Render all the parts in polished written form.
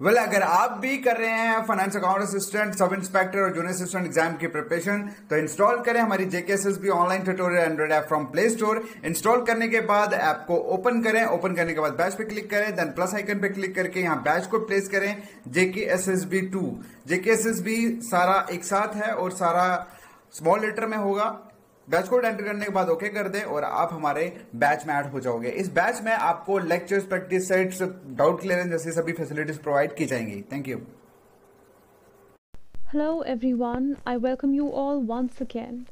अगर आप भी कर रहे हैं finance account assistant, sub inspector और जूनियर असिस्टेंट एग्जाम की प्रिपरेशन, तो इंस्टॉल करें हमारी JKSSB online tutorial Android app from play store. Install करने के बाद ऐप को ओपन करें। ओपन करने के बाद बैच पे क्लिक करें, देन प्लस आइकन पे क्लिक करके यहाँ बैच को प्लेस करें जेकेएसएसबी 2। जेकेएसएसबी सारा एक साथ है और सारा स्मॉल लेटर में होगा। बैच कोड एंटर करने के बाद ओके कर दें और आप हमारे बैच में ऐड हो जाओगे। इस बैच में आपको lectures, practice sets, doubt clearance जैसी सभी फैसिलिटीज प्रोवाइड की जाएंगी। Thank you. Hello everyone, I welcome you all once again.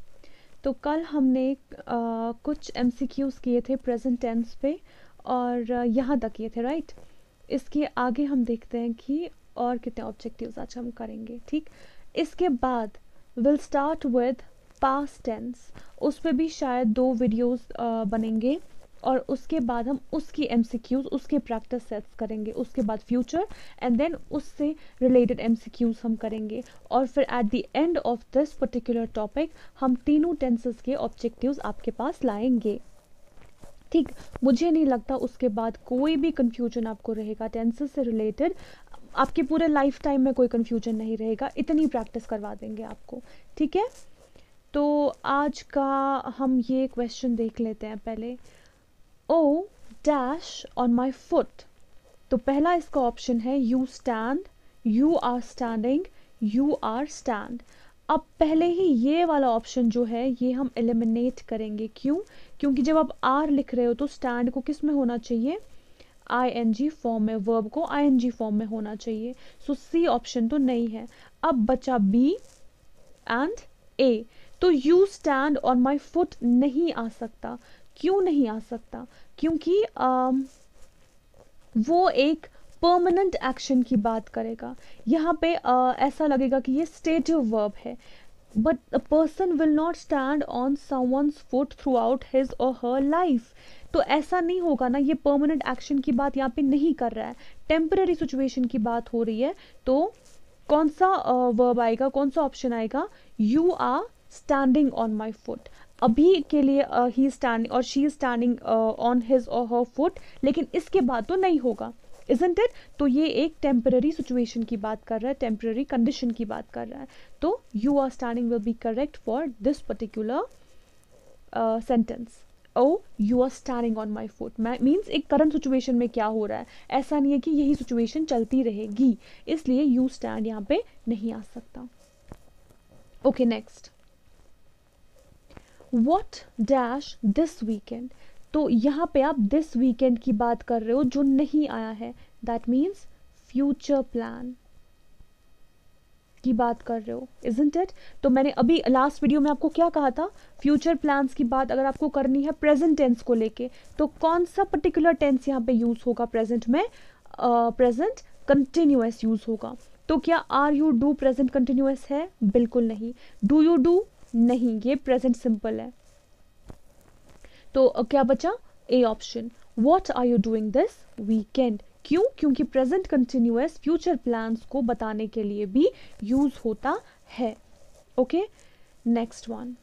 तो कल हमने कुछ एमसीक्यूज किए थे प्रेजेंट टेंस पे और यहाँ तक किए थे, राइट। इसके आगे हम देखते हैं कि और कितने ऑब्जेक्टिव्स आज हम करेंगे, ठीक। इसके बाद will start with past tense. उस पर भी शायद 2 वीडियोस बनेंगे और उसके बाद हम उसकी एमसीक्यूज, उसके प्रैक्टिस सेट्स करेंगे। उसके बाद फ्यूचर एंड देन उससे रिलेटेड एमसीक्यूज हम करेंगे और फिर at the end of this particular topic हम तीनों टेंसेस के ऑब्जेक्टिव्स आपके पास लाएंगे, ठीक। मुझे नहीं लगता उसके बाद कोई भी कंफ्यूजन आपको रहेगा टेंसेस से रिलेटेड। आपके पूरे लाइफ टाइम में कोई कंफ्यूजन नहीं रहेगा, इतनी प्रैक्टिस करवा देंगे आपको, ठीक है। तो आज का हम ये क्वेश्चन देख लेते हैं पहले। Oh dash on my foot. तो पहला इसका ऑप्शन है you stand, you are standing, you are stand. अब पहले ही ये वाला ऑप्शन जो है ये हम एलिमिनेट करेंगे। क्यों? क्योंकि जब आप आर लिख रहे हो तो स्टैंड को किस में होना चाहिए? आईएनजी फॉर्म में, वर्ब को आईएनजी फॉर्म में होना चाहिए। सो सी ऑप्शन तो नहीं है। अब बचा बी एंड ए। तो you stand on my foot नहीं आ सकता। क्यों नहीं आ सकता? क्योंकि वो एक परमानेंट एक्शन की बात करेगा। यहाँ पे ऐसा लगेगा कि ये स्टेटिव वर्ब है। But a person will not stand on someone's foot through out his और हर लाइफ। तो ऐसा नहीं होगा ना, ये परमानेंट एक्शन की बात यहाँ पे नहीं कर रहा है, टेम्पररी सिचुएशन की बात हो रही है। तो कौन सा वर्ब आएगा, कौन सा ऑप्शन आएगा? You are standing on my foot. अभी के लिए ही स्टैंडिंग और शी स्टैंडिंग ऑन हिज और हर फुट, लेकिन इसके बाद तो नहीं होगा, isn't it? तो ये एक टेम्पररी सिचुएशन की बात कर रहा है, टेम्पररी कंडीशन की बात कर रहा है। तो you are standing will be correct for this particular sentence. Oh you are standing on my foot means एक करंट सिचुएशन में क्या हो रहा है, ऐसा नहीं है कि यही सिचुएशन चलती रहेगी, इसलिए यू स्टैंड यहाँ पे नहीं आ सकता। Okay, next. What dash this weekend. तो यहाँ पे आप दिस वीकेंड की बात कर रहे हो जो नहीं आया है, दैट मीन्स फ्यूचर प्लान की बात कर रहे हो, इजंट इट? तो मैंने अभी लास्ट वीडियो में आपको क्या कहा था? फ्यूचर प्लान्स की बात अगर आपको करनी है प्रेजेंट टेंस को लेके, तो कौन सा पर्टिकुलर टेंस यहाँ पे यूज होगा प्रेजेंट में? प्रेजेंट कंटिन्यूअस यूज होगा। तो क्या are you do present continuous है? बिल्कुल नहीं। Do you do? नहीं, ये प्रेजेंट सिंपल है। तो क्या बचा? A option. What are you doing this weekend. क्यों? क्योंकि प्रेजेंट कंटिन्यूअस फ्यूचर प्लान्स को बताने के लिए भी यूज होता है। Okay, next one.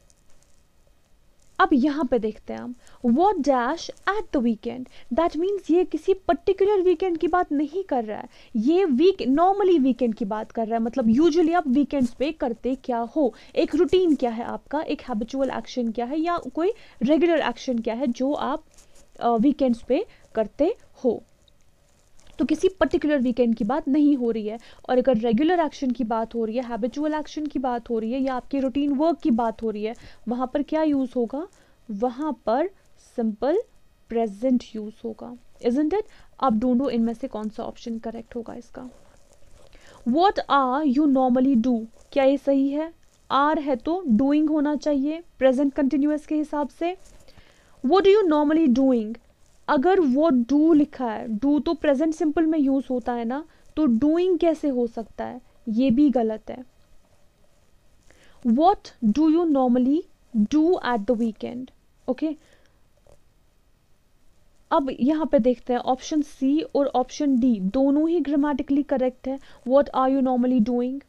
अब यहां पे देखते हैं हम what dash at the weekend. That means ये किसी पर्टिकुलर वीकेंड की बात नहीं कर रहा है, ये नॉर्मली वीकेंड की बात कर रहा है। मतलब यूजुअली आप वीकेंड्स पे करते क्या हो, एक रूटीन क्या है आपका, एक हैबिचुअल एक्शन क्या है, या कोई रेगुलर एक्शन क्या है जो आप वीकेंड्स पे करते हो। तो किसी पर्टिकुलर वीकेंड की बात नहीं हो रही है। और अगर रेगुलर एक्शन की बात हो रही है, हैबिचुअल एक्शन की बात हो रही है, या आपके रूटीन वर्क की बात हो रही है, वहां पर क्या यूज होगा? वहां पर सिंपल प्रेजेंट यूज होगा, इजंट इट? आप ढूंढो इनमें से कौन सा ऑप्शन करेक्ट होगा इसका। What are you normally do, क्या ये सही है? आर है तो डूइंग होना चाहिए प्रेजेंट कंटिन्यूअस के हिसाब से। What do you normally doing, अगर वो डू लिखा है, डू तो प्रेजेंट सिंपल में यूज होता है ना, तो डूइंग कैसे हो सकता है? ये भी गलत है। What do you normally do at the weekend. Okay, अब यहां पे देखते हैं ऑप्शन सी और ऑप्शन डी दोनों ही ग्रामेटिकली करेक्ट है। What are you normally doing,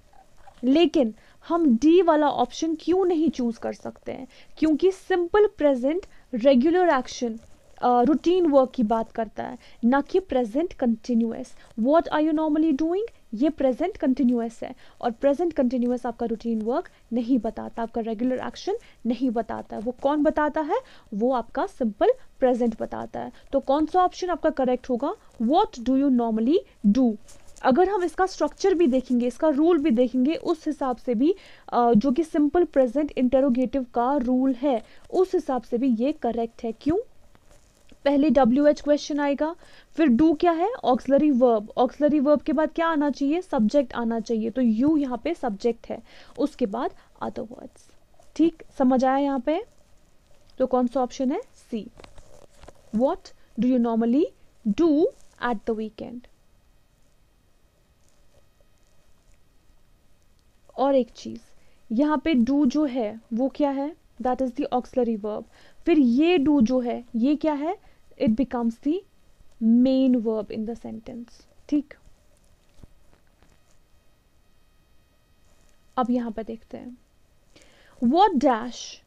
लेकिन हम डी वाला ऑप्शन क्यों नहीं चूज कर सकते हैं? क्योंकि simple present regular action routine work की बात करता है, ना कि present continuous. What are you normally doing, ये प्रेजेंट कंटिन्यूअस है, और प्रेजेंट कंटिन्यूअस आपका रूटीन वर्क नहीं बताता, आपका रेगुलर एक्शन नहीं बताता है। वो कौन बताता है, वो आपका सिंपल प्रेजेंट बताता है। तो कौन सा ऑप्शन आपका करेक्ट होगा, what do you normally do. अगर हम इसका स्ट्रक्चर भी देखेंगे, इसका रूल भी देखेंगे, उस हिसाब से भी जो कि सिंपल प्रेजेंट इंटेरोगेटिव का रूल है, उस हिसाब से भी ये करेक्ट है। क्यों, पहले WH क्वेश्चन आएगा, फिर डू क्या है, ऑक्सिलरी वर्ब, ऑक्सिलरी वर्ब के बाद क्या आना चाहिए, सब्जेक्ट आना चाहिए, तो यू यहाँ पे सब्जेक्ट है, उसके बाद अदर वर्ड्स। ठीक समझ आया यहाँ पे, तो कौन सा ऑप्शन है, C. What do you normally do at the weekend. और एक चीज यहाँ पे डू जो है वो क्या है, that is the auxiliary verb. फिर ये डू जो है ये क्या है, it becomes the main verb in the sentence. ठीक, अब यहां पे देखते हैं, what dash,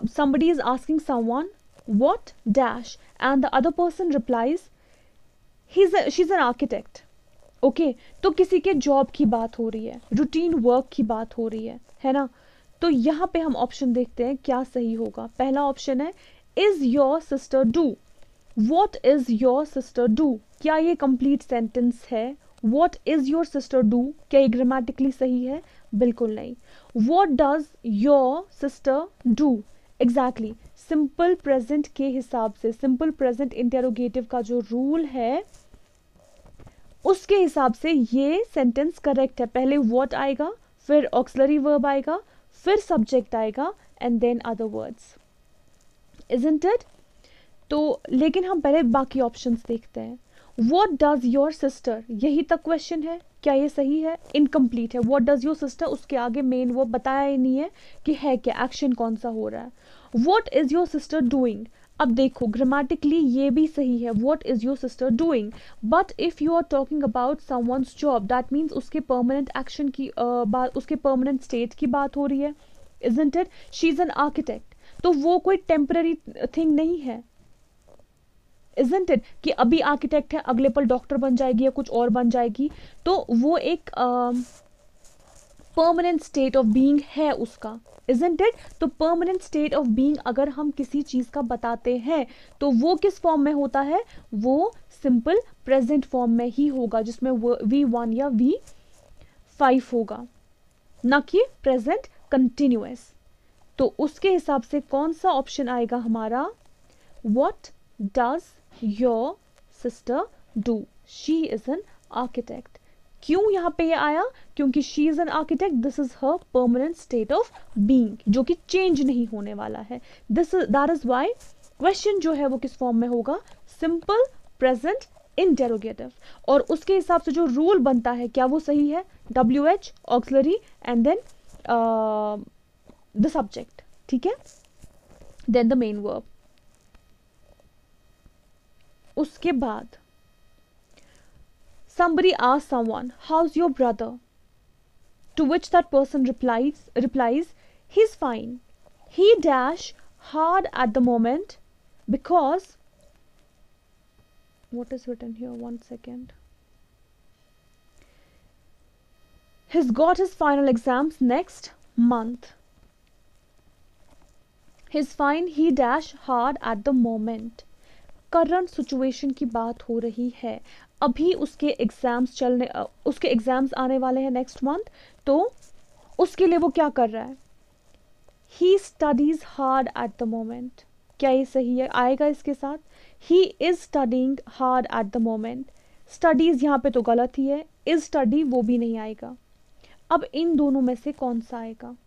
somebody is asking someone what dash and the other person replies she's an architect। Okay तो किसी के जॉब की बात हो रही है, रूटीन वर्क की बात हो रही है ना। तो यहां पे हम ऑप्शन देखते हैं क्या सही होगा। पहला ऑप्शन है, is your sister do. What is your sister do, क्या ये कंप्लीट सेंटेंस है। What is your sister do, क्या ये ग्रामेटिकली सही है, बिल्कुल नहीं। What does your sister do, exactly simple present के हिसाब से, सिंपल प्रेजेंट इंटेरोगेटिव का जो रूल है उसके हिसाब से ये सेंटेंस करेक्ट है। पहले व्हाट आएगा, फिर ऑक्सिलरी वर्ब आएगा, फिर सब्जेक्ट आएगा, and then other words, isn't it. तो लेकिन हम पहले बाकी ऑप्शंस देखते हैं। व्हाट डज योर सिस्टर, यही तक क्वेश्चन है, क्या ये सही है, इनकम्प्लीट है। व्हाट डज योर सिस्टर, उसके आगे मेन वर्ब बताया ही नहीं है कि है क्या, एक्शन कौन सा हो रहा है। What is your sister doing, अब देखो ग्रामेटिकली ये भी सही है, what is your sister doing, but if you are talking about someone's job, that means उसके परमानेंट एक्शन की बात, उसके परमानेंट स्टेट की बात हो रही है, isn't it. She is an architect, तो वो कोई टेम्पररी थिंग नहीं है, इजंट इट, कि अभी आर्किटेक्ट है अगले पल डॉक्टर बन जाएगी या कुछ और बन जाएगी। तो वो एक परमानेंट स्टेट ऑफ बीइंग है उसका, इजंट इट। तो परमानेंट स्टेट ऑफ बीइंग अगर हम किसी चीज का बताते हैं तो वो किस फॉर्म में होता है, वो सिंपल प्रेजेंट फॉर्म में ही होगा, जिसमें V1 या V5 होगा, ना कि प्रेजेंट कंटिन्यूअस। तो उसके हिसाब से कौन सा ऑप्शन आएगा हमारा, what does your sister do, she is an architect. क्यों यहां पे ये आया, क्योंकि she is an architect, this is her permanent state of being, जो कि चेंज नहीं होने वाला है। दैट इज व्हाई क्वेश्चन जो है वो किस फॉर्म में होगा, सिंपल प्रेजेंट इंटेरोगेटिव। और उसके हिसाब से जो रूल बनता है क्या वो सही है, WH auxiliary and then the subject, ठीक है, देन द मेन वर्ब। उसके बाद somebody asks someone, how's your brother? To which that person replies, he's fine. He dash hard at the moment because, what is written here, 1 second. He's got his final exams next month. He's fine, he dash hard at the moment. Current situation की बात हो रही है, अभी उसके exams आने वाले हैं नेक्स्ट मंथ, तो उसके लिए वो क्या कर रहा है, he studies hard at the moment. क्या ये सही है, आएगा इसके साथ, he is studying hard at the moment. Studies यहाँ पे तो गलत ही है, इज स्टडी वो भी नहीं आएगा। अब इन दोनों में से कौन सा आएगा,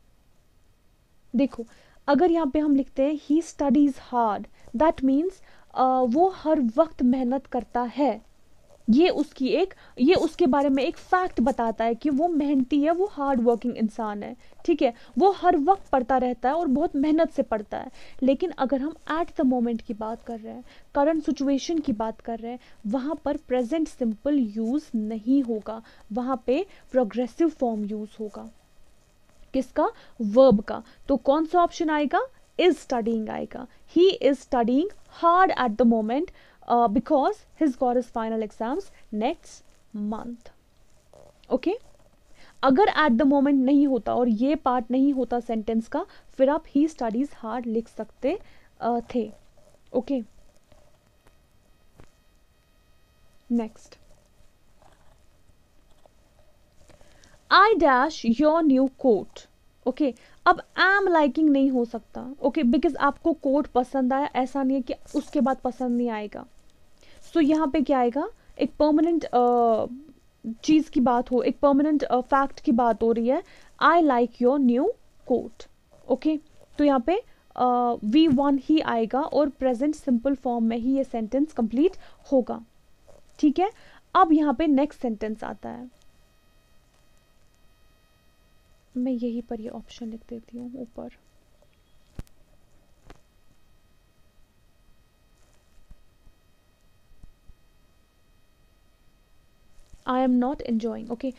देखो अगर यहाँ पे हम लिखते हैं he studies hard, that means वो हर वक्त मेहनत करता है, ये उसके बारे में एक फैक्ट बताता है कि वो मेहनती है, वो हार्ड वर्किंग इंसान है, ठीक है, वो हर वक्त पढ़ता रहता है और बहुत मेहनत से पढ़ता है। लेकिन अगर हम एट द मोमेंट की बात कर रहे हैं, करंट सिचुएशन की बात कर रहे हैं, वहां पर प्रेजेंट सिंपल यूज नहीं होगा, वहां पे प्रोग्रेसिव फॉर्म यूज होगा, किसका, वर्ब का। तो कौन सा ऑप्शन आएगा, इज स्टडिंग आएगा. He is studying hard at the moment because his got his final exams next month. Okay, अगर एट द मोमेंट नहीं होता और ये पार्ट नहीं होता सेंटेंस का, फिर आप ही स्टडीज हार्ड लिख सकते थे. Okay, next. I dash your new coat. Okay, अब एम लाइकिंग नहीं हो सकता. ओके, बिकॉज आपको कोट पसंद आया, ऐसा नहीं है कि उसके बाद पसंद नहीं आएगा. सो यहाँ पे क्या आएगा, एक परमानेंट चीज की बात हो, एक परमानेंट फैक्ट की बात हो रही है. I like your new coat. Okay, तो यहाँ पे V1 ही आएगा और प्रेजेंट सिंपल फॉर्म में ही ये सेंटेंस कंप्लीट होगा. ठीक है, अब यहाँ पे नेक्स्ट सेंटेंस आता है. मैं यहीं पर ये ऑप्शन लिख देती हूँ ऊपर. I am not enjoying. Okay.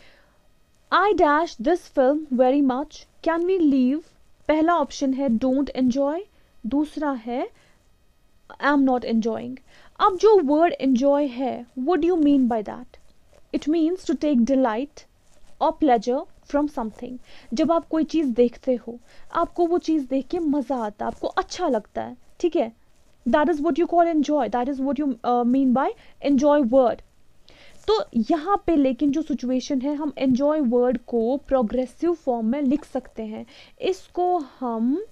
I dash this film very much. Can we leave? पहला ऑप्शन है don't enjoy, दूसरा है am not enjoying. अब जो word enjoy है, what do you mean by that? It means to take delight or pleasure from something. जब आप कोई चीज देखते हो, आपको वो चीज देख के मजा आता है, आपको अच्छा लगता है. ठीक है, that is what you call enjoy. That is what you mean by enjoy word. तो यहाँ पे लेकिन जो सिचुएशन है, हम एंजॉय वर्ड को प्रोग्रेसिव फॉर्म में लिख सकते हैं. इसको हम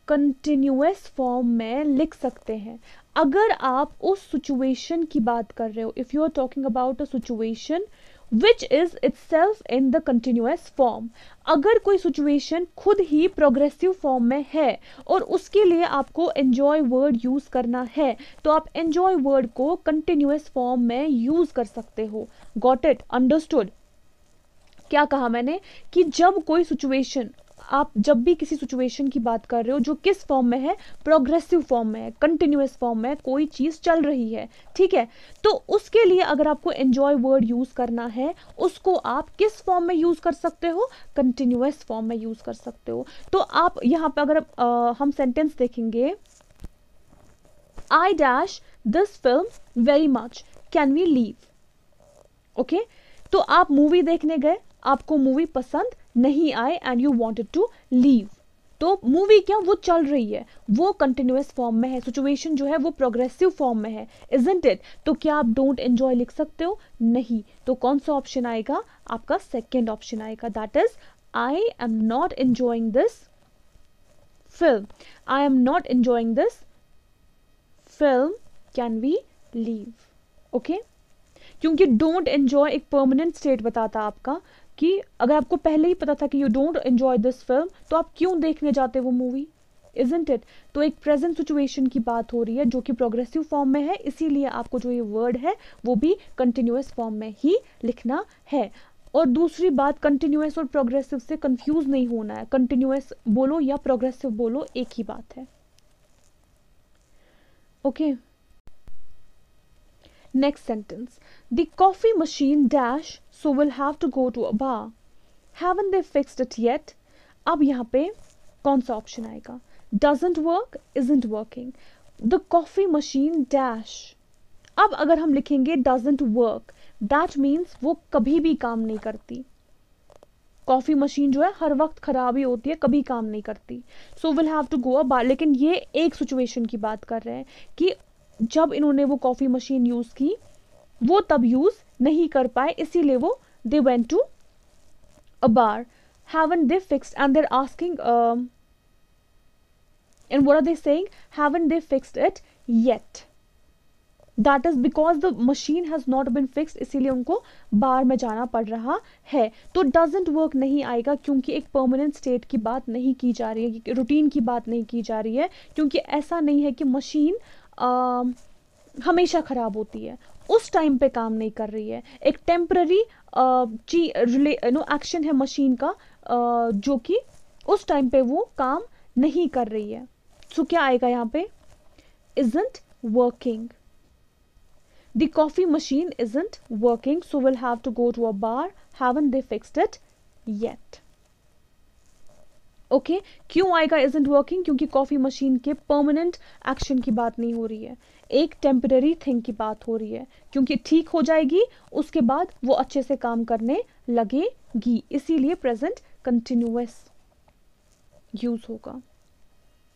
कंटिन्यूअस फॉर्म में लिख सकते हैं. अगर आप उस सिचुएशन की बात कर रहे हो, if you are talking about a situation which is itself in the continuous form. अगर कोई सिचुएशन खुद ही प्रोग्रेसिव फॉर्म में है और उसके लिए आपको एंजॉय वर्ड यूज करना है, तो आप एंजॉय वर्ड को कंटिन्यूअस फॉर्म में यूज कर सकते हो. Got it? अंडरस्टूड? क्या कहा मैंने कि जब कोई सिचुएशन, आप जब भी किसी सिचुएशन की बात कर रहे हो जो किस फॉर्म में है, प्रोग्रेसिव फॉर्म में है, कंटिन्यूअस फॉर्म में, कोई चीज चल रही है. ठीक है, तो उसके लिए अगर आपको एंजॉय वर्ड यूज करना है, उसको आप किस फॉर्म में यूज कर सकते हो? कंटिन्यूअस फॉर्म में यूज कर सकते हो. तो आप यहाँ पे अगर हम सेंटेंस देखेंगे, I dash this film very much, can we leave. Okay, तो आप मूवी देखने गए, आपको मूवी पसंद नहीं आए and you wanted to leave. तो मूवी क्या, वो चल रही है, वो कंटिन्यूअस फॉर्म में है, सिचुएशन जो है वो प्रोग्रेसिव फॉर्म में है, इजंट इट? तो क्या आप डोंट एंजॉय लिख सकते हो? नहीं. तो कौन सा ऑप्शन आएगा? आपका सेकेंड ऑप्शन आएगा, that is I am not enjoying this film. I am not enjoying this film, can we leave. Okay, क्योंकि डोंट एंजॉय एक परमानेंट स्टेट बताता आपका कि अगर आपको पहले ही पता था कि you don't enjoy this film, तो आप क्यों देखने जाते वो मूवी, इजंट इट? तो एक प्रेजेंट सिचुएशन की बात हो रही है जो कि प्रोग्रेसिव फॉर्म में है, इसीलिए आपको जो ये वर्ड है वो भी कंटिन्यूअस फॉर्म में ही लिखना है. और दूसरी बात, कंटिन्यूअस और प्रोग्रेसिव से कंफ्यूज नहीं होना है. कंटिन्यूअस बोलो या प्रोग्रेसिव बोलो, एक ही बात है. Okay, next sentence. The coffee machine dash, so we'll have to go to a bar. Haven't they fixed it yet? अब यहाँ पे कौन सा ऑप्शन आएगा? Doesn't work, isn't working. The coffee machine dash. अब अगर हम लिखेंगे doesn't work, that means वो कभी भी काम नहीं करती. कॉफी मशीन जो है हर वक्त खराब ही होती है, कभी काम नहीं करती. So we'll have to go a bar. लेकिन ये एक सिचुएशन की बात कर रहे हैं कि जब इन्होंने वो कॉफी मशीन यूज की, वो तब यूज नहीं कर पाए, इसीलिए वो they went to a bar. haven't they fixed, and they're asking and what are they saying? haven't they fixed it yet? that is because the machine has not been fixed, इसीलिए उनको बार में जाना पड़ रहा है. तो doesn't work नहीं आएगा, क्योंकि एक परमानेंट स्टेट की बात नहीं की जा रही है, रूटीन की बात नहीं की जा रही है. क्योंकि ऐसा नहीं है कि मशीन हमेशा खराब होती है, उस टाइम पे काम नहीं कर रही है. एक टेम्पररी एक्शन है मशीन का, जो कि उस टाइम पे वो काम नहीं कर रही है. सो क्या आएगा यहाँ पे? isn't working. The coffee machine isn't working, so we'll have to go to a bar. Haven't they fixed it yet? Okay क्यों आएगा इजंट वर्किंग? क्योंकि कॉफी मशीन के परमानेंट एक्शन की बात नहीं हो रही है, एक टेम्पररी थिंग की बात हो रही है, क्योंकि ठीक हो जाएगी उसके बाद वो अच्छे से काम करने लगेगी, इसीलिए प्रेजेंट कंटिन्यूअस यूज होगा।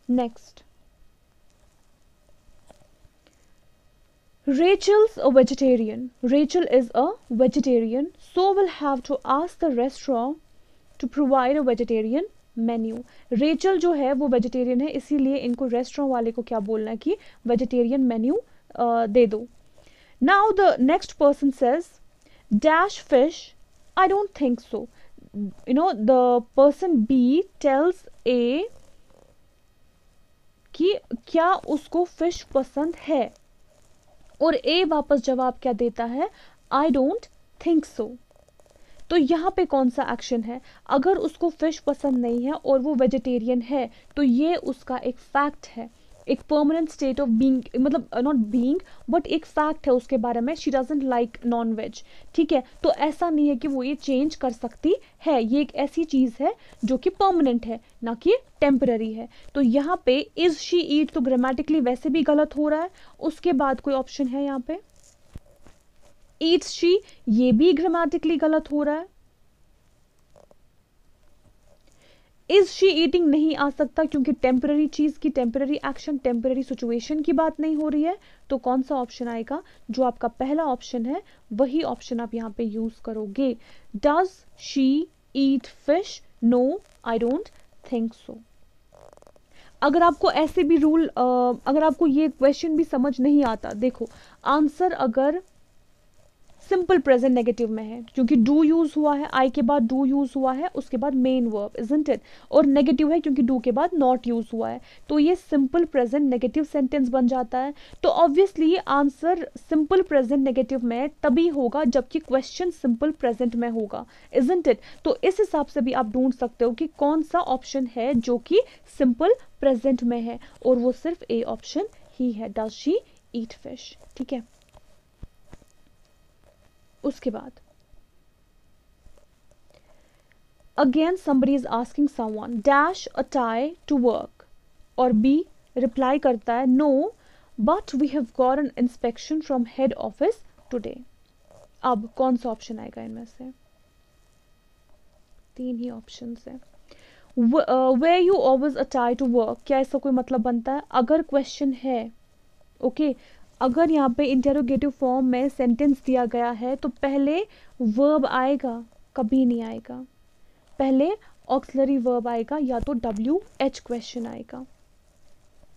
Next, Rachel's a vegetarian. Rachel is a vegetarian, so we'll have to ask the restaurant to provide a vegetarian menu. Rachel जो है वो वेजिटेरियन है, इसीलिए इनको रेस्टोरेंट वाले को क्या बोलना है कि वेजिटेरियन मेन्यू दे दो। Now the next person says dash fish. I don't think so. You know, the person B tells A कि क्या उसको फिश पसंद है, और ए वापस जवाब क्या देता है? आई डोंट थिंक सो। तो यहां पे कौन सा एक्शन है? अगर उसको फिश पसंद नहीं है और वो वेजिटेरियन है तो ये उसका एक फैक्ट है, एक परमानेंट स्टेट ऑफ बीइंग, मतलब नॉट बीइंग बट एक फैक्ट है उसके बारे में, she doesn't like non veg. ठीक है, तो ऐसा नहीं है कि वो ये चेंज कर सकती है, ये एक ऐसी चीज है जो कि परमानेंट है ना कि टेम्पररी है। तो यहाँ पे इज शी ईट तो ग्रामेटिकली वैसे भी गलत हो रहा है, उसके बाद कोई ऑप्शन है यहाँ पे ईट्स शी, ये भी ग्रामेटिकली गलत हो रहा है। इज शी ईटिंग नहीं आ सकता क्योंकि टेम्पररी चीज की, टेम्पररी एक्शन, टेम्पररी सिचुएशन की बात नहीं हो रही है। तो कौन सा ऑप्शन आएगा? जो आपका पहला ऑप्शन है वही ऑप्शन आप यहां पे यूज करोगे। Does she eat fish? No, I don't think so. अगर आपको ऐसे भी रूल, अगर आपको ये क्वेश्चन भी समझ नहीं आता, देखो आंसर अगर सिंपल प्रेजेंट नेगेटिव में है, क्योंकि डू यूज हुआ है, आई के बाद डू यूज हुआ है, उसके बाद मेन वर्ब, इजंट इट, और नेगेटिव है क्योंकि डू के बाद नॉट यूज हुआ है, तो ये सिंपल प्रेजेंट नेगेटिव सेंटेंस बन जाता है। तो ऑब्वियसली ये आंसर सिंपल प्रेजेंट नेगेटिव में तभी होगा जबकि क्वेश्चन सिंपल प्रेजेंट में होगा, इजंट इट। तो इस हिसाब से भी आप ढूंढ सकते हो कि कौन सा ऑप्शन है जो कि सिंपल प्रेजेंट में है, और वो सिर्फ ए ऑप्शन ही है, डज शी ईट फिश। ठीक है, उसके बाद again somebody is asking someone dash a tie to work, और B रिप्लाई करता है no but we have got an inspection from head office today। अब कौन सा ऑप्शन आएगा इनमें से? तीन ही ऑप्शन है। Wear you always a tie to work, क्या इसका कोई मतलब बनता है? अगर क्वेश्चन है, ओके अगर यहाँ पे इंटेरोगेटिव फॉर्म में सेंटेंस दिया गया है तो पहले वर्ब आएगा? कभी नहीं आएगा, पहले ऑक्सिलरी वर्ब आएगा या तो WH क्वेश्चन आएगा।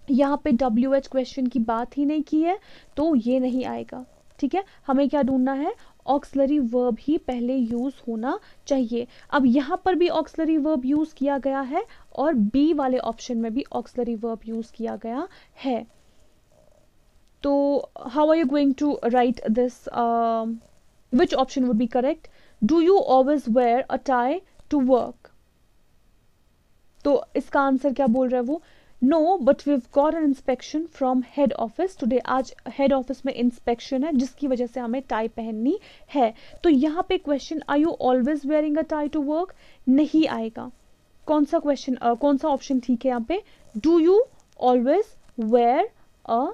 यहाँ पे WH क्वेश्चन की बात ही नहीं की है तो ये नहीं आएगा। ठीक है, हमें क्या ढूंढना है? ऑक्सिलरी वर्ब ही पहले यूज होना चाहिए। अब यहाँ पर भी ऑक्सिलरी वर्ब यूज किया गया है और बी वाले ऑप्शन में भी ऑक्सिलरी वर्ब यूज किया गया है। तो how are you going to write this? Which option would be correct? Do you always wear a tie to work? तो इसका आंसर क्या बोल रहा है वो? No but we have got an inspection from head office today, आज head office में inspection है जिसकी वजह से हमें टाई पहननी है। तो यहाँ पे question are you always wearing a tie to work नहीं आएगा। कौन सा क्वेश्चन, कौन सा ऑप्शन ठीक है यहाँ पे? Do you always wear a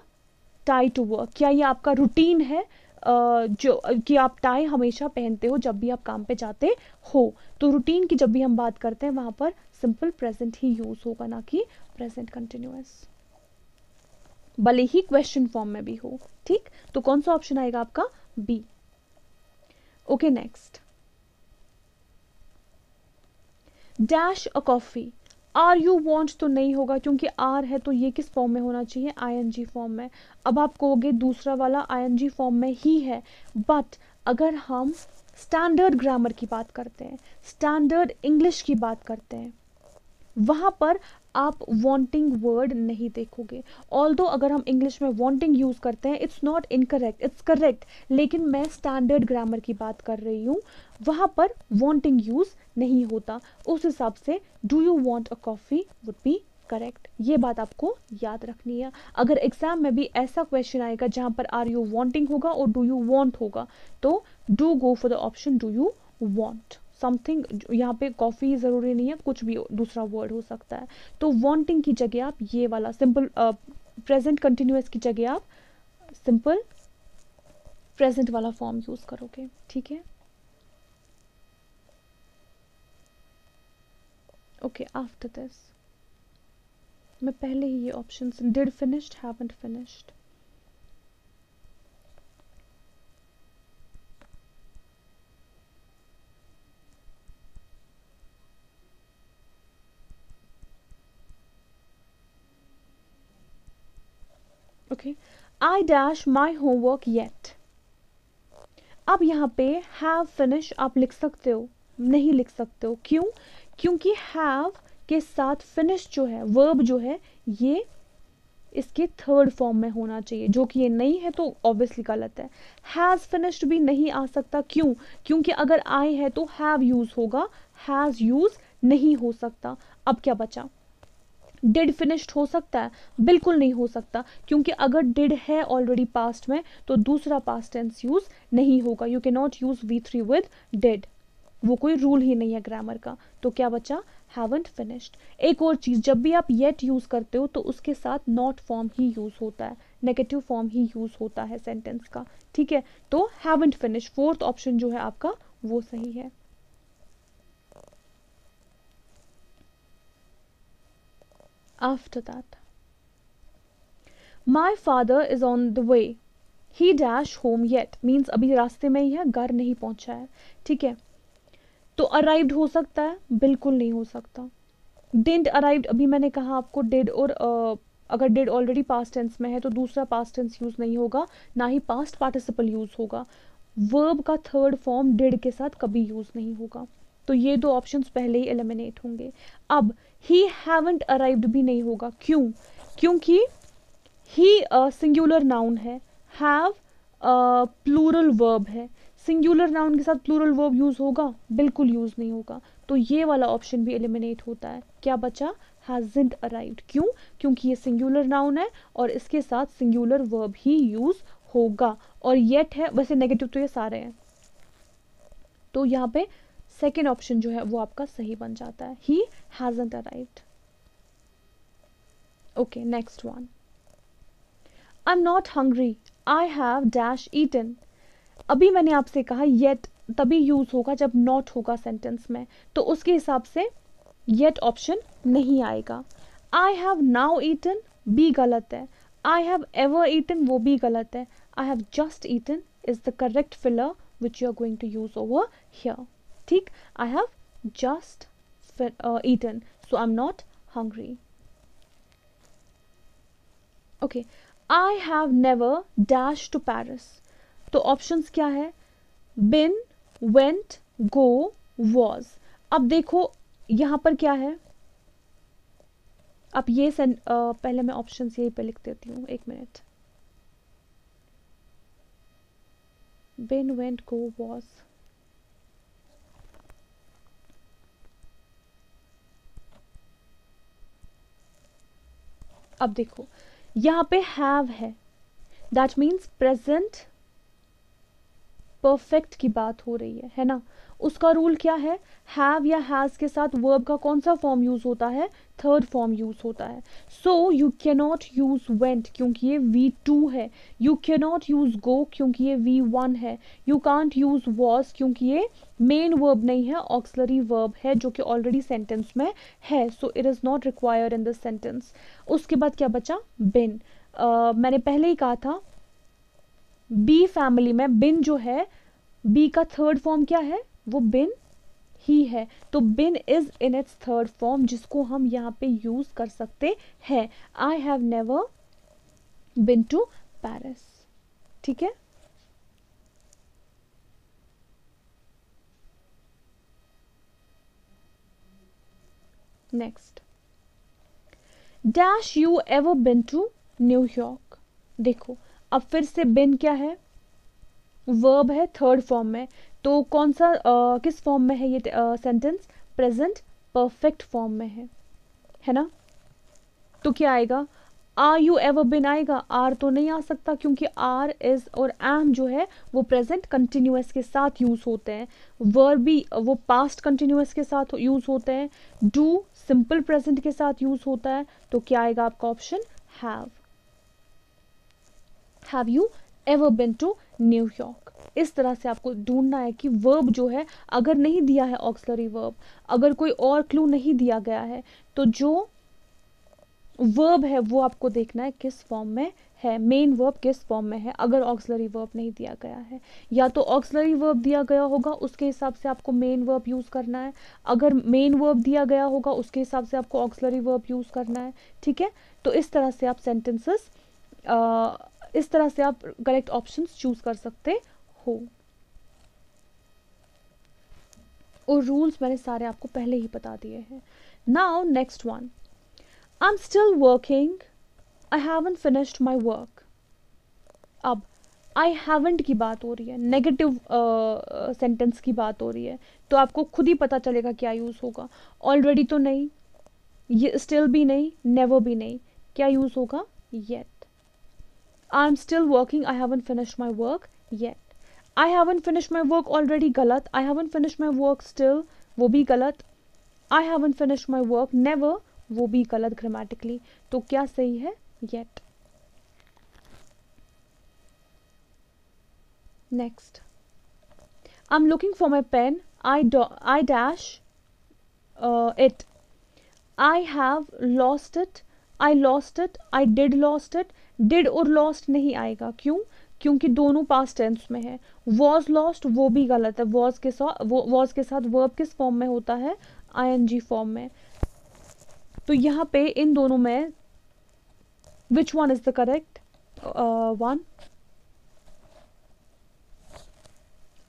tie to work, क्या ये आपका रूटीन है जो कि आप टाई हमेशा पहनते हो जब भी आप काम पे जाते हो? तो रूटीन की जब भी हम बात करते हैं वहां पर सिंपल प्रेजेंट ही यूज होगा ना कि प्रेजेंट कंटिन्यूअस, भले ही क्वेश्चन फॉर्म में भी हो। ठीक, तो कौन सा ऑप्शन आएगा आपका? B. Okay next, dash a coffee, are you want तो नहीं होगा क्योंकि आर है तो ये किस फॉर्म में होना चाहिए? ING फॉर्म में। अब आप कहोगे दूसरा वाला ING फॉर्म में ही है, बट अगर हम स्टैंडर्ड ग्रामर की बात करते हैं, स्टैंडर्ड इंग्लिश की बात करते हैं, वहां पर आप वांटिंग वर्ड नहीं देखोगे। ऑल्दो अगर हम इंग्लिश में वांटिंग यूज करते हैं it's not incorrect, it's correct, लेकिन मैं स्टैंडर्ड ग्रामर की बात कर रही हूँ, वहां पर वांटिंग यूज नहीं होता। उस हिसाब से do you want a coffee would be correct. ये बात आपको याद रखनी है। अगर एग्जाम में भी ऐसा क्वेश्चन आएगा जहां पर आर यू वांटिंग होगा और डू यू वांट होगा तो do go for the option do you want. Something, यहाँ पे कॉफ़ी ज़रूरी नहीं है, कुछ भी दूसरा वर्ड हो सकता है। तो वांटिंग की जगह आप ये वाला सिंपल प्रेजेंट कंटिन्यूअस की जगह आप सिंपल प्रेजेंट वाला फॉर्म यूज़ करोगे, ठीक है। ओके, आफ्टर दिस मैं पहले ही ये option did finished, haven't finished. Okay, I dash my homework yet. अब यहाँ पे हैव फिनिश आप लिख सकते हो, नहीं लिख सकते हो, क्यों? क्योंकि हैव के साथ फिनिश जो है, वर्ब जो है, ये इसके थर्ड फॉर्म में होना चाहिए, जो कि ये नहीं है तो ऑब्वियसली गलत है। हैज़ फिनिश्ड भी नहीं आ सकता, क्यों? क्योंकि अगर आई है तो हैव यूज होगा, हैज़ यूज नहीं हो सकता। अब क्या बचा? डिड फिनिश्ड हो सकता है? बिल्कुल नहीं हो सकता, क्योंकि अगर डिड है ऑलरेडी पास्ट में तो दूसरा पास्ट टेंस यूज नहीं होगा। You can not use V3 with did, वो कोई रूल ही नहीं है ग्रामर का। तो क्या बचा? Haven't finished. एक और चीज, जब भी आप येट यूज करते हो तो उसके साथ नॉट फॉर्म ही यूज होता है, नेगेटिव फॉर्म ही यूज होता है सेंटेंस का, ठीक है। तो हैवंट फिनिश्ड, फोर्थ ऑप्शन जो है आपका वो सही है। After that, my father is on the way. He dash home yet means अभी रास्ते में ही है, घर नहीं पहुंचा है, ठीक है। तो अराइव्ड हो सकता है? बिल्कुल नहीं हो सकता। डिडंट अराइव्ड, अभी मैंने कहा आपको डिड और अगर डिड ऑलरेडी पास्ट टेंस में है तो दूसरा पास्ट टेंस यूज नहीं होगा, ना ही पास्ट पार्टिसिपल यूज होगा। वर्ब का थर्ड फॉर्म डिड के साथ कभी यूज नहीं होगा। तो ये दो ऑप्शंस पहले ही एलिमिनेट होंगे। अब ही हैवंट अराइव्ड भी नहीं होगा, क्यों? क्योंकि ही सिंगुलर नाउन है, हैव प्लूरल वर्ब है। सिंगुलर नाउन के साथ प्लूरल वर्ब यूज होगा? बिल्कुल यूज नहीं होगा। तो ये वाला ऑप्शन भी एलिमिनेट होता है। क्या बचा? Hasn't arrived. क्यों? क्योंकि ये सिंगुलर नाउन है और इसके साथ सिंगुलर वर्ब ही यूज होगा। और येट है, वैसे नेगेटिव तो ये सारे हैं, तो यहाँ पे सेकेंड ऑप्शन जो है वो आपका सही बन जाता है, he hasn't arrived. Okay, next one, I am not hungry, I have dash eaten. अभी मैंने आपसे कहा येट तभी यूज होगा जब नॉट होगा सेंटेंस में, तो उसके हिसाब से येट ऑप्शन नहीं आएगा। आई हैव नाउ ईटन भी गलत है, आई हैव एवर ईटन वो भी गलत है, I have just eaten is the correct filler which you are going to use over here, ठीक। I have just eaten, so I am not hungry. Okay, I have never dash to Paris. तो options क्या है? Been, went, go, was. अब देखो यहां पर क्या है, अब ये पहले मैं ऑप्शंस यही पे लिख देती हूँ, एक minute. Been, went, go, was. अब देखो यहां पे हैव है, दैट मीन्स प्रेजेंट परफेक्ट की बात हो रही है ना। उसका रूल क्या है? हैव या हैज के साथ वर्ब का कौन सा फॉर्म यूज होता है? थर्ड फॉर्म यूज होता है। So you can not use went क्योंकि ये V2 है, यू कैन नॉट यूज गो क्योंकि ये V1 है, यू कांट यूज वॉज क्योंकि ये मेन वर्ब नहीं है, ऑक्सिलरी वर्ब है जो कि ऑलरेडी सेंटेंस में है, so it is not required in this sentence. उसके बाद क्या बचा? बिन। मैंने पहले ही कहा था बी फैमिली में बिन जो है, बी का थर्ड फॉर्म क्या है? वो बिन ही है, तो been is in its third form जिसको हम यहाँ पे यूज कर सकते हैं। I have never been to Paris, ठीक है। Next, dash you ever been to New York. देखो अब फिर से बिन क्या है? वर्ब है थर्ड फॉर्म में, तो कौन सा किस फॉर्म में है ये सेंटेंस? प्रेजेंट परफेक्ट फॉर्म में है ना। तो क्या आएगा? आर यू एवर बिन आएगा, आर तो नहीं आ सकता क्योंकि आर इज और एम जो है वो प्रेजेंट कंटिन्यूअस के साथ यूज होते हैं, वर्ब भी वो पास्ट कंटिन्यूअस के साथ यूज होते हैं, डू सिंपल प्रेजेंट के साथ यूज होता है। तो क्या आएगा आपका option have you ever been to New York. इस तरह से आपको ढूंढना है कि वर्ब जो है, अगर नहीं दिया है ऑक्सिलरी वर्ब, अगर कोई और क्लू नहीं दिया गया है, तो जो वर्ब है वो आपको देखना है किस फॉर्म में है, मेन वर्ब किस फॉर्म में है। अगर ऑक्सिलरी वर्ब नहीं दिया गया है, या तो ऑक्सिलरी वर्ब दिया गया होगा उसके हिसाब से आपको मेन वर्ब यूज करना है, अगर मेन वर्ब दिया गया होगा उसके हिसाब से आपको ऑक्सिलरी वर्ब यूज करना है। ठीक है, तो इस तरह से आप सेंटेंसेस, इस तरह से आप करेक्ट ऑप्शंस चूज कर सकते हो। और रूल्स मैंने सारे आपको पहले ही बता दिए हैं। Now next one, I'm still working, I haven't finished my work। अब I haven't की बात हो रही है, नेगेटिव सेंटेंस की बात हो रही है, तो आपको खुद ही पता चलेगा क्या यूज होगा। ऑलरेडी तो नहीं, ये स्टिल भी नहीं, नेवर भी नहीं, क्या यूज होगा, yet. I am still working, I haven't finished my work yet. I haven't finished my work already गलत, I haven't finished my work still वो भी गलत, I haven't finished my work never वो भी गलत ग्रामेटिकली। तो क्या सही है, yet. Next, I am looking for my pen, I dash it, I have lost it, I lost it, I did lost it. Did और लॉस्ट नहीं आएगा, क्यों, क्योंकि दोनों पास्ट टेंस में है। वॉज लॉस्ट वो भी गलत है, वॉज के साथ वर्ब किस फॉर्म में होता है, आईएनजी फॉर्म में। तो यहाँ पे इन दोनों में which one is the correct one.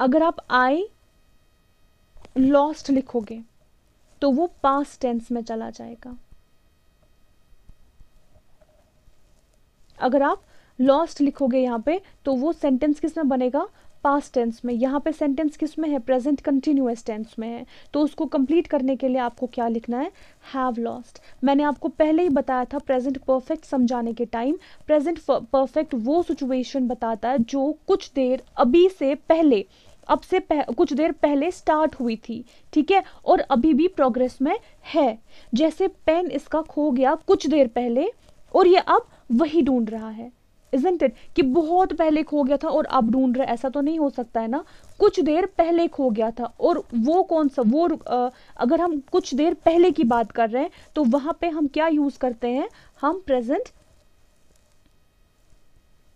अगर आप आई लॉस्ट लिखोगे तो वो पास्ट टेंस में चला जाएगा। अगर आप लॉस्ट लिखोगे यहाँ पे तो वो सेंटेंस किस में बनेगा, पास्ट टेंस में। यहाँ पे सेंटेंस किस में है, प्रेजेंट कंटिन्यूअस टेंस में है। तो उसको कंप्लीट करने के लिए आपको क्या लिखना है, हैव लॉस्ट। मैंने आपको पहले ही बताया था प्रेजेंट परफेक्ट समझाने के टाइम, प्रेजेंट परफेक्ट वो सिचुएशन बताता है जो कुछ देर अभी से पहले, कुछ देर पहले स्टार्ट हुई थी, ठीक है, और अभी भी प्रोग्रेस में है। जैसे पेन इसका खो गया कुछ देर पहले और ये अब वही ढूंढ रहा है, isn't it? कि बहुत पहले खो गया था और अब ढूंढ रहा है, ऐसा तो नहीं हो सकता है ना। कुछ देर पहले खो गया था, और वो कौन सा, वो अगर हम कुछ देर पहले की बात कर रहे हैं तो वहां पे हम क्या यूज करते हैं, हम प्रेजेंट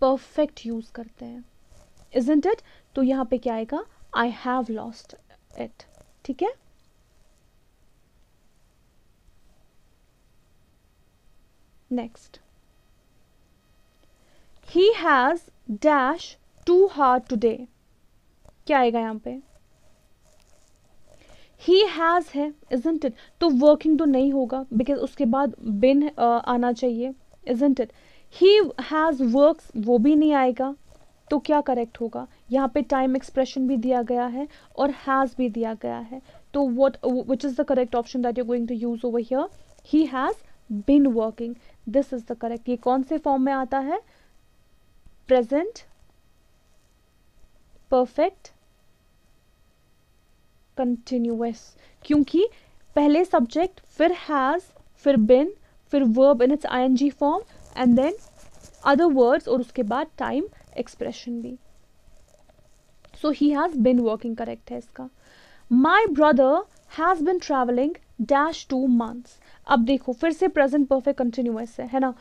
परफेक्ट यूज करते हैं, isn't it? तो यहां पे क्या आएगा, आई हैव लॉस्ट इट। ठीक है, next, he has dash too hard today। क्या आएगा यहाँ पे, he has है, isn't it? तो working तो नहीं होगा बिकॉज उसके बाद been आना चाहिए, isn't it? he has works वो भी नहीं आएगा। तो क्या करेक्ट होगा, यहाँ पे टाइम एक्सप्रेशन भी दिया गया है और has भी दिया गया है। तो which is the correct option that you're going to use over here? he has been working, this is the correct। ये कौन से फॉर्म में आता है, प्रेजेंट परफेक्ट कंटिन्यूअस, क्योंकि पहले सब्जेक्ट, फिर हैज, फिर बिन, फिर verb in its ING form and then other words, और उसके बाद टाइम एक्सप्रेशन भी। So he has been working correct है इसका। My brother has been travelling dash 2 months। अब देखो फिर से प्रेजेंट परफेक्ट कंटिन्यूअस है ना।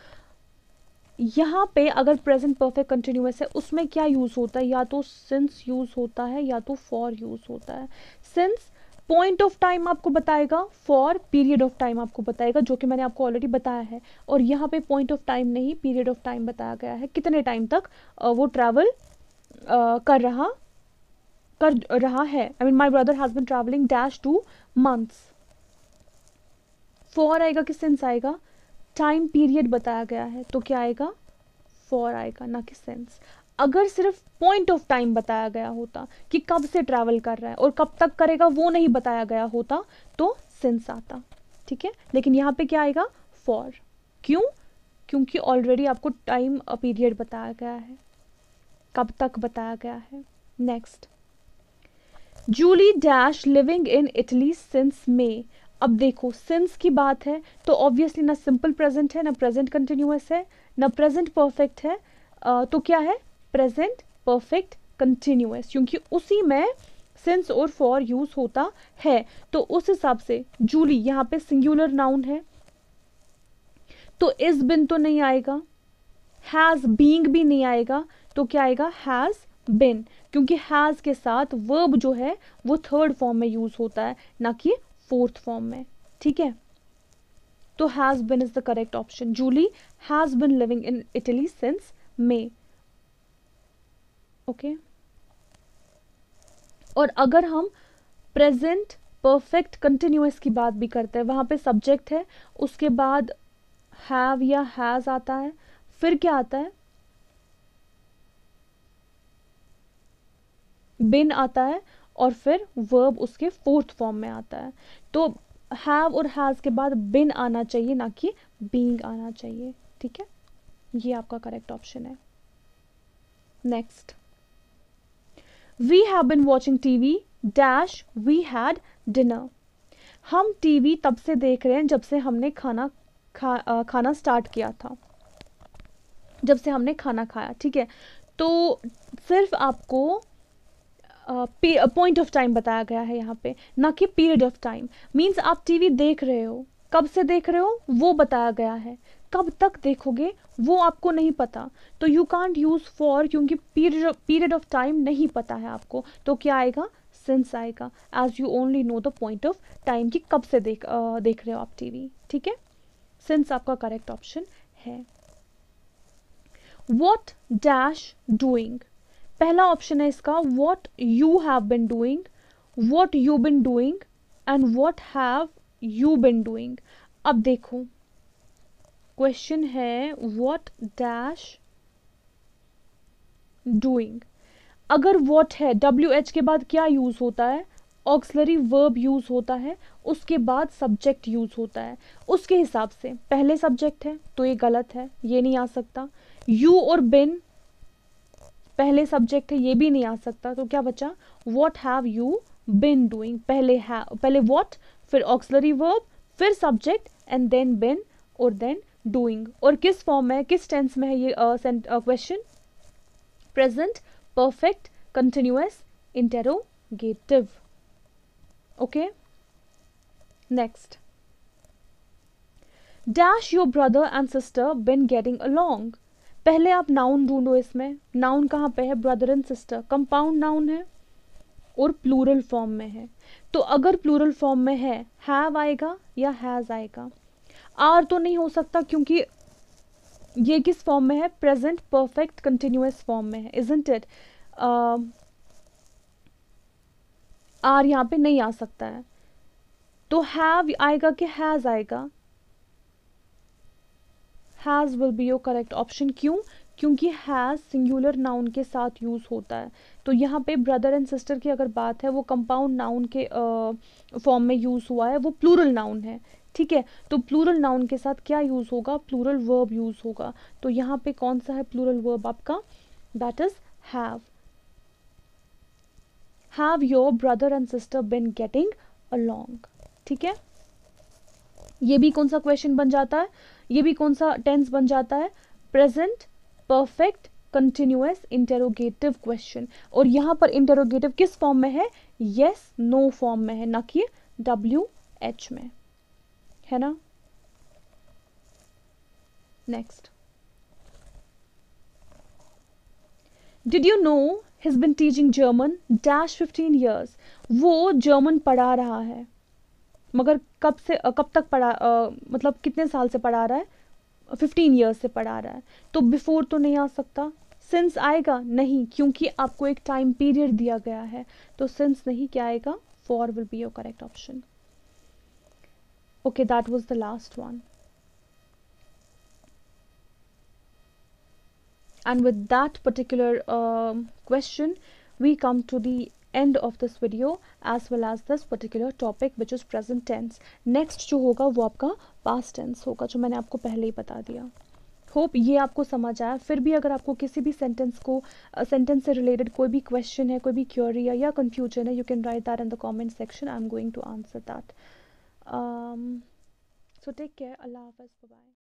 यहाँ पे अगर प्रेजेंट परफेक्ट कंटिन्यूअस है उसमें क्या यूज होता है, या तो सिंस यूज होता है या तो फॉर यूज होता है। सिंस पॉइंट ऑफ टाइम आपको बताएगा, फॉर पीरियड ऑफ टाइम आपको बताएगा, जो कि मैंने आपको ऑलरेडी बताया है। और यहाँ पे पॉइंट ऑफ टाइम नहीं, पीरियड ऑफ टाइम बताया गया है, कितने टाइम तक वो ट्रैवल कर रहा है। I mean my brother has bin travelling dash 2 months। For आएगा कि सिंस आएगा, टाइम पीरियड बताया गया है तो क्या आएगा, फॉर आएगा, ना कि सेंस। अगर सिर्फ पॉइंट ऑफ टाइम बताया गया होता कि कब से ट्रैवल कर रहा है और कब तक करेगा वो नहीं बताया गया होता तो सेंस आता, ठीक है। लेकिन यहाँ पे क्या आएगा, फॉर। क्यों, क्योंकि ऑलरेडी आपको टाइम पीरियड बताया गया है, कब तक बताया गया है। Next, Julie dash living in Italy since May. अब देखो सिंस की बात है तो ऑब्वियसली ना सिंपल प्रेजेंट है, ना प्रेजेंट कंटिन्यूअस है, ना प्रेजेंट परफेक्ट है, तो क्या है, प्रेजेंट परफेक्ट कंटिन्यूअस, क्योंकि उसी में सिंस और फॉर यूज होता है। तो उस हिसाब से जूली यहाँ पे सिंगुलर नाउन है, तो इज बिन तो नहीं आएगा, हैज बीइंग भी नहीं आएगा, तो क्या आएगा, हैज बिन, क्योंकि हैज के साथ वर्ब जो है वो थर्ड फॉर्म में यूज होता है, ना कि फोर्थ फॉर्म में। ठीक है, तो has been is the correct option. Julie has been living in Italy since May. Okay, और अगर हम प्रेजेंट परफेक्ट कंटिन्यूअस की बात भी करते हैं, वहां पे सब्जेक्ट है, उसके बाद हैव या हैज आता है, फिर क्या आता है, बिन आता है, और फिर वर्ब उसके फोर्थ फॉर्म में आता है। तो हैव और हैज के बाद बिन आना चाहिए, ना कि बीइंग आना चाहिए। ठीक है, ये आपका करेक्ट ऑप्शन है। Next, we have been watching TV dash we had dinner. हम टीवी तब से देख रहे हैं जब से हमने खाना स्टार्ट किया था, जब से हमने खाना खाया। ठीक है, तो सिर्फ आपको पॉइंट ऑफ टाइम बताया गया है यहाँ पे, ना कि पीरियड ऑफ टाइम। मीन्स आप टीवी देख रहे हो, कब से देख रहे हो वो बताया गया है, कब तक देखोगे वो आपको नहीं पता, तो यू कांट यूज फॉर, क्योंकि पीरियड ऑफ टाइम नहीं पता है आपको, तो क्या आएगा, सिंस आएगा, as you only know the point of time कि कब से देख रहे हो आप टीवी। ठीक है, सिंस आपका करेक्ट ऑप्शन है। वॉट डैश डूइंग, पहला ऑप्शन है इसका, what you have been doing, what you been doing and what have you been doing. अब देखो क्वेश्चन है वॉट डैश डूइंग, अगर वॉट है WH के बाद क्या यूज होता है, ऑक्सिलरी वर्ब यूज होता है, उसके बाद सब्जेक्ट यूज होता है। उसके हिसाब से पहले सब्जेक्ट है तो ये गलत है, ये नहीं आ सकता। यू और बिन पहले सब्जेक्ट है, ये भी नहीं आ सकता, तो क्या बचा, what have you been doing. पहले व्हाट, फिर ऑक्सिलरी वर्ब, फिर सब्जेक्ट एंड देन बिन और देन डूइंग। और किस फॉर्म में, किस टेंस में है ये question, present perfect continuous interrogative. Okay, next, dash your brother and sister been getting along. पहले आप नाउन ढूंढो, इसमें नाउन कहाँ पे है, brother and sister, compound noun है और प्लूरल फॉर्म में है। तो अगर प्लूरल फॉर्म में है, हैव आएगा या हैज आएगा, आर तो नहीं हो सकता, क्योंकि ये किस फॉर्म में है, प्रेजेंट परफेक्ट कंटिन्यूअस फॉर्म में है, इजंट इट। आर यहाँ पे नहीं आ सकता है, तो हैव आएगा कि हैज आएगा, has will be your correct option. क्यों, क्योंकि हैज सिंगुलर नाउन के साथ यूज होता है। तो यहाँ पे ब्रदर एंड सिस्टर की अगर बात है, वो कंपाउंड नाउन के फॉर्म में यूज हुआ है, वो प्लूरल नाउन है। ठीक है, तो प्लूरल नाउन के साथ क्या यूज होगा, प्लूरल वर्ब यूज होगा। तो यहाँ पे कौन सा है प्लूरल वर्ब आपका, that is have. Have your brother and sister been getting along. ठीक है, ये भी कौन सा क्वेश्चन बन जाता है, ये भी कौन सा टेंस बन जाता है, present perfect continuous interrogative question. और यहां पर इंटेरोगेटिव किस फॉर्म में है, यस नो फॉर्म में है, ना कि WH में, है ना। Next, did you know he's been teaching German dash 15 years। वो जर्मन पढ़ा रहा है, मगर कब तक पढ़ा, मतलब कितने साल से पढ़ा रहा है, 15 ईयर्स से पढ़ा रहा है। तो बिफोर तो नहीं आ सकता, सिंस आएगा नहीं, क्योंकि आपको एक टाइम पीरियड दिया गया है, तो सिंस नहीं, क्या आएगा, for will be your correct option. Okay, that was the last one. And with that particular question, we come to the end of this video as well as this particular topic which is present tense. Next जो होगा वो आपका past tense होगा, जो मैंने आपको पहले ही बता दिया। होप ये आपको समझ आया। फिर भी अगर आपको किसी भी सेंटेंस से रिलेटेड कोई भी क्वेश्चन है, कोई भी क्वेरी है या कंफ्यूजन है, you can write that in the comment section, I am going to answer that. So take care, अल्लाह हाफ़िज़, बाय बाय।